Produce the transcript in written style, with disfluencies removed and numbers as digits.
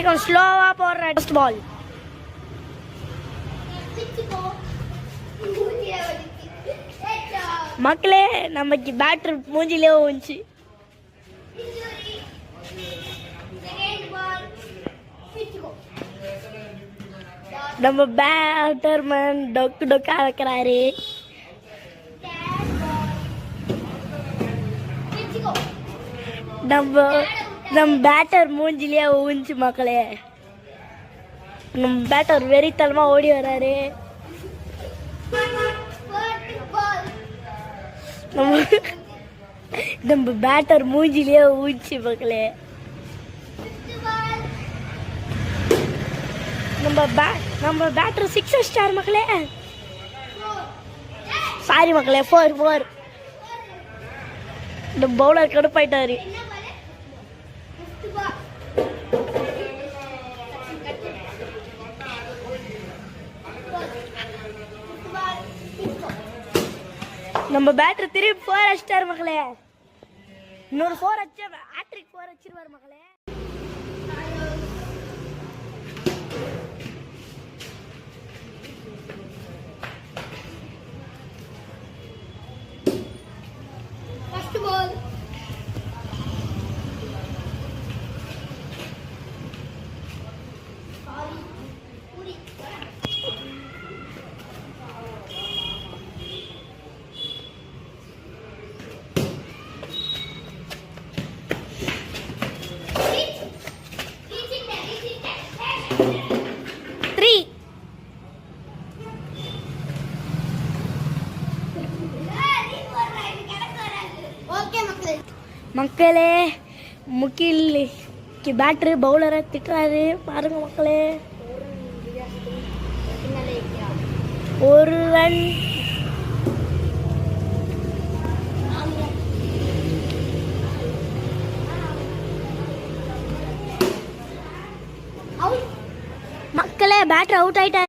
கொஞ்சம் ஸ்லோவா போடுற ஃபர்ஸ்ட் பால். மக்களே நமக்கு பேட்டர் மூஞ்சிலே வந்துச்சு. நம்ம பேட்டர்மேன் டொக்கா வைக்கிறாரு. நம்ம பேட்டர் மூஞ்சிலே ஊஞ்சி மக்களே. நம்ம பேட்டர் வெறித்தனமா ஓடி வராரு. நம்ம பேட்டர் மூஞ்சிலே ஊஞ்சி மக்களே. நம்ம பேட்டர் 6 ஸ்டார் மக்களே. சாரி மக்களே, 4. இந்த பவுலர் கடுப்பாயிட்டாரு. நம்ம பேட்டர் திருப்பி 4 ஸ்டார் மக்களே. இன்னொரு 4 அடிச்சா ஹாட்ரிக் 4 அடிச்சிருவாரு மக்களே. First ball. மக்களே முகில் பேட்டரு பவுலரை திட்டுறாரு பாருங்க மக்களே. 1 ரன். மக்களே பேட்டர் அவுட் ஆயிட்டாரு.